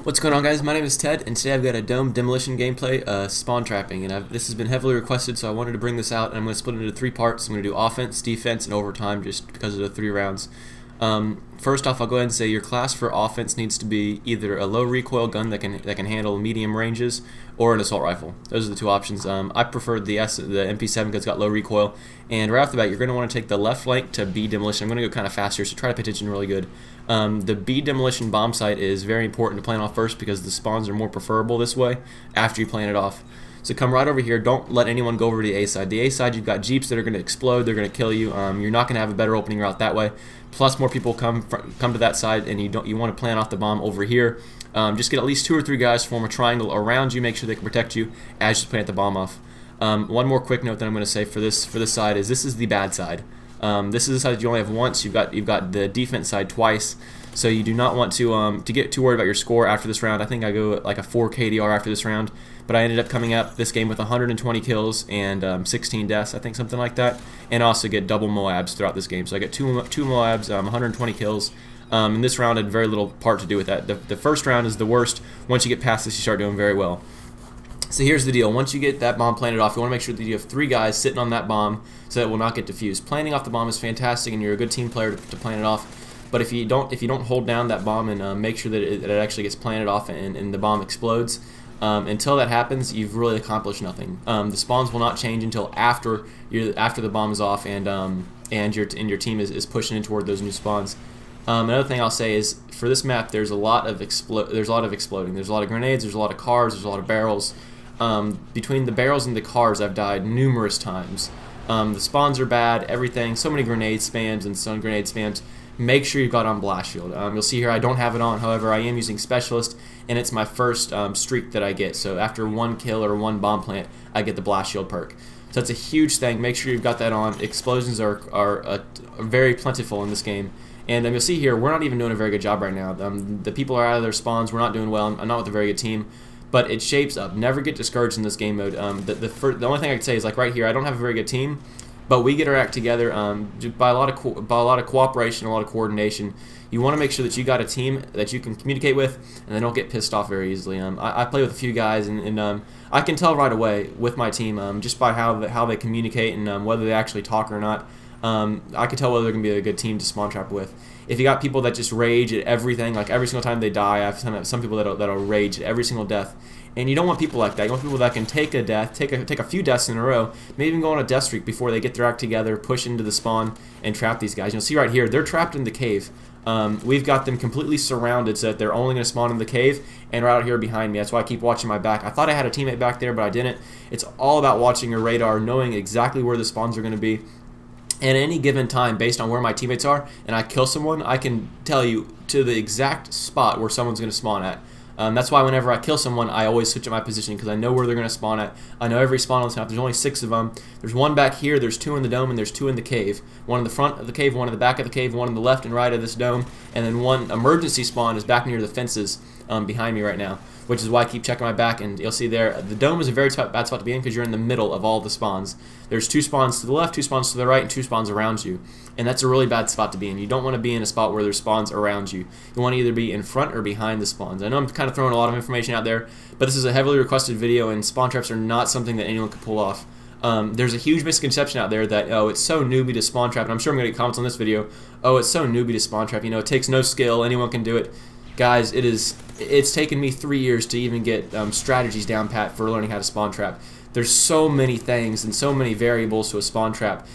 What's going on, guys? My name is Ted, and today I've got a Dome Demolition gameplay, spawn trapping, and this has been heavily requested, so I wanted to bring this out, and I'm going to split it into 3 parts. I'm going to do offense, defense, and overtime, just because of the 3 rounds. First off, I'll go ahead and say your class for offense needs to be either a low recoil gun that can handle medium ranges, or an assault rifle. Those are the 2 options. I preferred the MP7 because it's got low recoil, and right off the bat, you're going to want to take the left flank to B Demolition. I'm going to go kind of faster, so try to pay attention really good. The B Demolition bomb site is very important to plan off first because the spawns are more preferable this way after you plan it off. So come right over here. Don't let anyone go over to the A side. The A side, you've got jeeps that are going to explode. They're going to kill you. You're not going to have a better opening route that way. Plus, more people come to that side, and you want to plan off the bomb over here. Just get at least 2 or 3 guys, form a triangle around you. Make sure they can protect you as you plant the bomb off. One more quick note that I'm going to say for this side is this is the bad side. This is the side that you only have once. You've got the defense side twice. So you do not want to get too worried about your score after this round. I think I go like a 4 KDR after this round, but I ended up coming up this game with 120 kills and 16 deaths, I think, something like that, and also get double Moabs throughout this game. So I get two Moabs, 120 kills. And this round had very little part to do with that. The first round is the worst. Once you get past this, you start doing very well. So here's the deal. Once you get that bomb planted off, you want to make sure that you have 3 guys sitting on that bomb so that it will not get defused. Planting off the bomb is fantastic, and you're a good team player to plant it off. But if you don't hold down that bomb and make sure that it actually gets planted off and the bomb explodes, until that happens, you've really accomplished nothing. The spawns will not change until after the bomb is off and your team is pushing in toward those new spawns. Another thing I'll say is for this map, there's a lot of exploding. There's a lot of grenades. There's a lot of cars. There's a lot of barrels. Between the barrels and the cars, I've died numerous times. The spawns are bad. Everything. So many grenade spams and stun grenade spams. Make sure you've got on blast shield. You'll see here I don't have it on. However, I am using specialist, and it's my first streak that I get. So after 1 kill or 1 bomb plant, I get the blast shield perk. So that's a huge thing. Make sure you've got that on. Explosions are very plentiful in this game. And you'll see here, we're not even doing a very good job right now. The people are out of their spawns. We're not doing well. I'm not with a very good team. But it shapes up. Never get discouraged in this game mode. The only thing I can say is, like right here, I don't have a very good team, but we get our act together by a lot of cooperation, a lot of coordination. You want to make sure that you got a team that you can communicate with, and they don't get pissed off very easily. I play with a few guys, and I can tell right away with my team just by how they communicate and whether they actually talk or not. I can tell whether they're going to be a good team to spawn trap with. If you got people that just rage at everything, like every single time they die, I have some people that'll rage at every single death. And you don't want people like that. You want people that can take a death, take a few deaths in a row, maybe even go on a death streak before they get their act together, push into the spawn, and trap these guys. You'll see right here, they're trapped in the cave. We've got them completely surrounded so that they're only going to spawn in the cave, and right out here behind me. That's why I keep watching my back. I thought I had a teammate back there, but I didn't. It's all about watching your radar, knowing exactly where the spawns are going to be. And at any given time, based on where my teammates are, and I kill someone, I can tell you to the exact spot where someone's going to spawn at. That's why whenever I kill someone, I always switch up my position because I know where they're going to spawn at. I know every spawn on this map. There's only 6 of them. There's 1 back here, there's 2 in the dome, and there's 2 in the cave. 1 in the front of the cave, 1 in the back of the cave, 1 in the left and right of this dome, and then 1 emergency spawn is back near the fences behind me right now, which is why I keep checking my back. And you'll see there, the dome is a very bad spot to be in because you're in the middle of all the spawns. There's 2 spawns to the left, 2 spawns to the right, and 2 spawns around you. And that's a really bad spot to be in. You don't want to be in a spot where there's spawns around you. You want to either be in front or behind the spawns. I know I'm kind of throwing a lot of information out there, but this is a heavily requested video, and spawn traps are not something that anyone can pull off. There's a huge misconception out there that, oh, it's so newbie to spawn trap, and I'm sure I'm going to get comments on this video, oh, it's so newbie to spawn trap, you know, it takes no skill, anyone can do it. Guys, it's taken me 3 years to even get strategies down pat for learning how to spawn trap. There's so many things and so many variables to a spawn trap.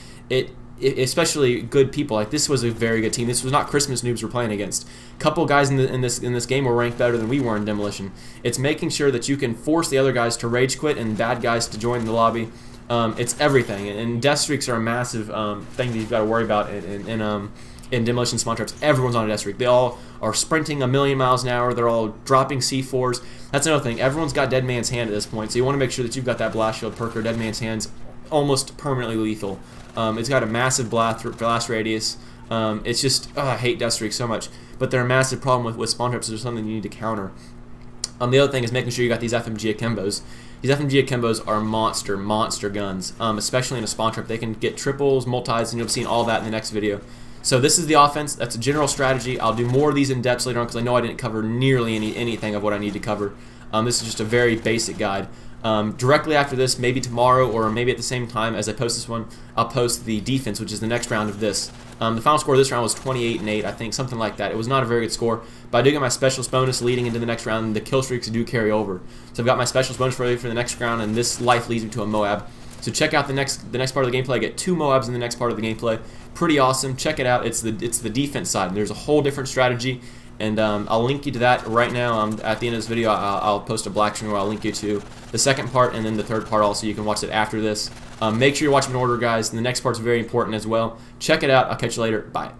Especially good people. Like, this was a very good team. This was not Christmas noobs we're playing against. A couple guys in this game were ranked better than we were in Demolition. It's making sure that you can force the other guys to rage quit and bad guys to join the lobby. It's everything. And death streaks are a massive thing that you've got to worry about in Demolition spawn traps. Everyone's on a death streak. They all are sprinting 1,000,000 miles an hour. They're all dropping C4s. That's another thing. Everyone's got Dead Man's Hand at this point, so you want to make sure that you've got that blast shield perk or Dead Man's Hand's almost permanently lethal. It's got a massive blast radius. It's just, I hate death streaks so much, but they're a massive problem with spawn traps. There's something you need to counter. The other thing is making sure you got these FMG Akimbos. These FMG Akimbos are monster guns, especially in a spawn trap. They can get triples, multis, and you'll be seeing all that in the next video. So this is the offense. That's a general strategy. I'll do more of these in depth later on because I know I didn't cover nearly anything of what I need to cover. This is just a very basic guide. Directly after this, maybe tomorrow or maybe at the same time as I post this one, I'll post the defense, which is the next round of this. The final score of this round was 28-8, I think, something like that. It was not a very good score, but I do get my specialist bonus leading into the next round, and the kill streaks do carry over. So I've got my specialist bonus ready for the next round, and this life leads me to a Moab. So check out the next part of the gameplay. I get 2 Moabs in the next part of the gameplay. Pretty awesome. Check it out. It's the defense side. There's a whole different strategy, and I'll link you to that right now. At the end of this video, I'll post a black screen where I'll link you to the second part and then the third part also. You can watch it after this. Make sure you watch them in order, guys. And the next part's very important as well. Check it out. I'll catch you later. Bye.